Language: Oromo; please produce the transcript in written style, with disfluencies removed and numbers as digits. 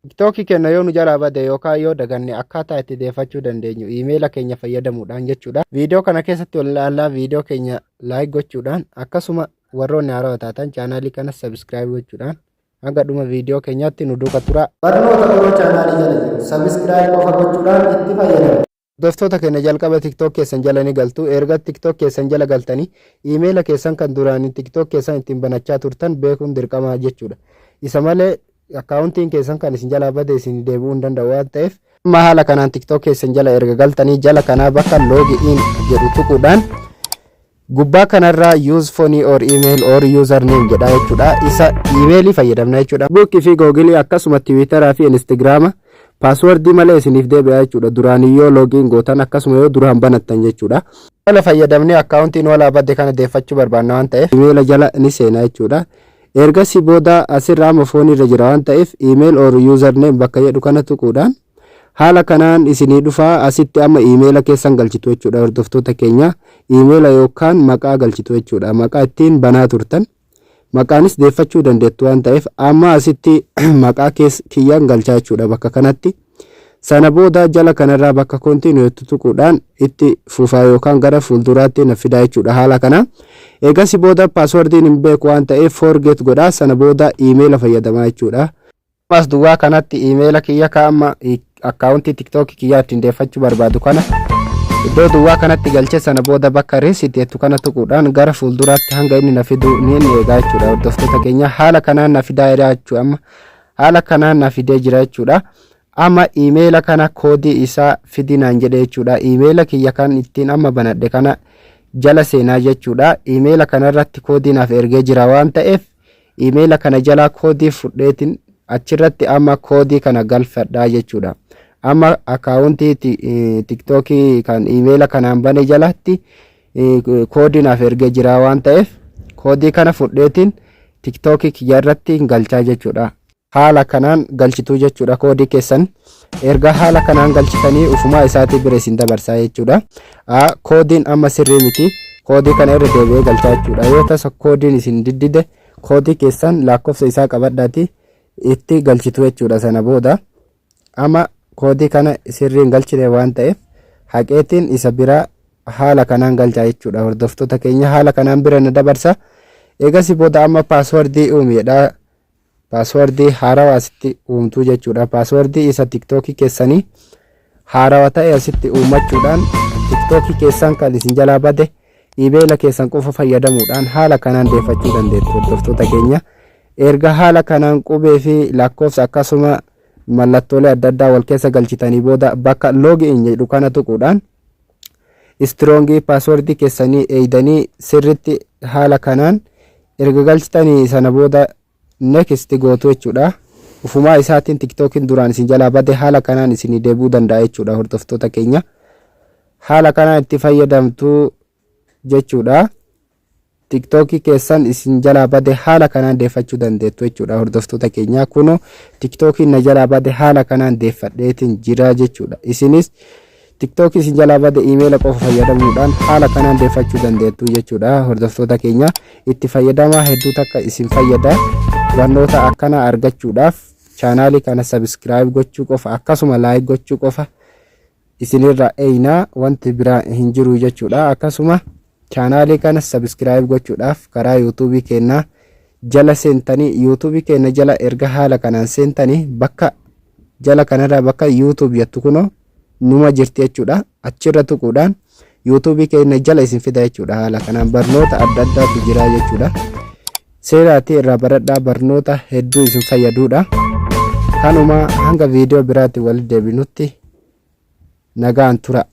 TikTokii kenna yoo nu jalaa bade yookaan yoo daganne akkaataa itti deeffachuu dandeenyu iimeela keenya fayyadamuudhaan jechuudha. Viidiyoo kana keessatti wal ilaalaa viidiyoo keenya laayik gochuudhaan akkasuma warroonni haarawaa taatan chaanaalii kana sabiskiraayib gochuudhaan hanga dhuma viidiyoo keenyaatti nu duukaa turaa. Barnoota biroo chaanaalii jala jiru sabiskiraayib qofa gochuudhaan itti fayyadamu. Hordoftoota keenya jalqaba TikTok keessan jala ni galtu. Erga TikTok keessan jala galtanii iimeela keessan kan duraanii TikTok keessan ittiin banachaa turtan beekuun dirqama jechuudha. Isa malee akkaawuntiin keessan kan isin jalaa bade isin deebi'uu hin danda'u waan ta'eef amma haala kanaan TikTok keessan jala erga galtanii jala kanaa bakka log in jedhu tuquudhaan gubbaa kanarraa use phone or email or username jedha jechuudha. Isa iimeelii fayyadamna jechuudha. Facebook fi Google akkasuma Twitter fi Instagram passwordii malee isiniif deebi'a jechuudha. Duraaniyyoo login gootan akkasuma yoo duraan banattan jechuudha. Wala fayyadamnee akkaawuntiin walaa badde kana deeffachuu barbaanna waan ta'eef iimeela jala ni seena jechuudha. Erga si booda asirraa foonii irra jira waan ta'eef email or username bakka jedhu kana tuquudhaan haala kanaan isinii dhufaa asitti amma iimeela keessan galchitu jechuudha. Hordoftoota keenya iimeela yookaan maqaa galchitu jechuudha. Maqaa ittiin banaa turtan maqaanis deeffachuu dandeettu waan ta'eef amma asitti maqaa kiyyaan galchaa jechuudha bakka kanatti. Sana booda jala kanarraa bakka continue tuquudhaan itti fufaa yookaan gara fuulduraatti na fidaa jechuudha. Haala kana eegas booda passwordiin hin beeku waan ta'eef forget godhaa. Sana booda iimeela fayyadamaa jechuudha. Mas duwwaa kanatti iimeela kiyya kaa'ama akkaawuntii TikTok kiyyaa ittiin deeffachuu barbaadu kana iddoo duwwaa kanatti galchee sana booda bakka reset kana tuquudhaan gara fuulduraatti hanga inni na fidu ni eegaa jechuudha. Hordoftoota keenya haala kanaan na fidaa jira jechuudha. Amma haala kanaan na fidee jira jechuudha. Amma iimeela kana koodii isaa fidinaan jedhe jechuudha. Iimeela kiyya kan ittiin amma banadhe kana jala seenaa jechuudha. Iimeela kanarratti koodii naaf ergee jira waan ta'eef iimeela kana jala koodii fudheetiin achirratti amma koodii kana galfadhaa jechuudha. Amma akkaawuntii TikTokii kan iimeela kanaan bane jalatti koodii naaf ergee jira waan ta'eef koodii kana fudheetiin TikTokii kiyyarratti galchaa jechuudha. Haala kanaan galchituu jechuudha koodii keessan. Erga haala kanaan galchitanii ufumaa isaatii bira isin dabarsaa jechuudha. Koodiin amma sirrii miti. Koodii kana irra deebi'ee galchaa jechuudha. Yoo tasa koodiin isin diddide koodii keessan lakkoofsa isaa qabadhaati itti galchitu jechuudha. Sana booda amma koodii kana sirriin galchine waan ta'eef haqeetiin isa bira haala kanaan galchaa jechuudha. Hordoftoota keenya haala kanaan bira na dabarsa. Eegas booda amma passwordii uumedha. Passwordii haarawaa asitti uumtuu jechuudha. Passwordii isa TikTokii keessanii haarawaa ta'e asitti uumachuudhaan TikTokii keessan kan isin jalaa bade iimeela keessan qofa fayyadamuudhaan haala kanaan deeffachuu dandeettu. Hordoftoota keenya erga haala kanaan qubee fi lakkoofsa akkasuma mallattoolee adda addaa wal keessa galchitanii booda bakka login jedhu kana tuquudhaan strongii passwordii keessanii eeydanii sirritti haala kanaan erga galchitanii sana booda next gootu jechuudha. Ufumaa isaatiin TikTokin duraan isin jalaa bade haala kanaan isin deebuu danda'a jechuudha. Hordoftoota keenya haala kanaan itti fayyadamtu jechuudha. TikTokii keessan isin jalaa bade haala kanaan deeffachuu dandeettu jechuudha. Hordoftoota keenya kuno TikTokiin na jalaa bade haala kanaan deeffadheetiin jira jechuudha. Isinis TikTokii isin jalaa bade iimeela qofa fayyadamuudhaan haala kanaan deeffachuu dandeettu jechuudha. Hordoftoota keenya itti fayyadamaa hedduu takka isin fayyada. Barnoota akkana argachuudhaaf chaanaalii kana sabiskiraayib gochuu qofa akkasuma laayik gochuu qofa isinirra eeyna wanti biraa hin jiru jechuudha. Akkasuma chaanaalii kana sabiskiraayib gochuudhaaf karaa yuutuubii keenna jala seentanii yuutuubii keenya jala erga haala kanaan seentanii bakka jala kanarraa bakka yuutuub jettu kuno numa jirti jechuudha. Achirra tuquudhaan yuutuubii keenya jala isin fida jechuudha. Haala kanaan barnoota adda addaatu jira jechuudha. Seeraatii irraa baradhaa barnoota hedduu isin fayyaduudha. Kanuma hanga viidiyoo biraatti walitti deebinutti nagaan tura.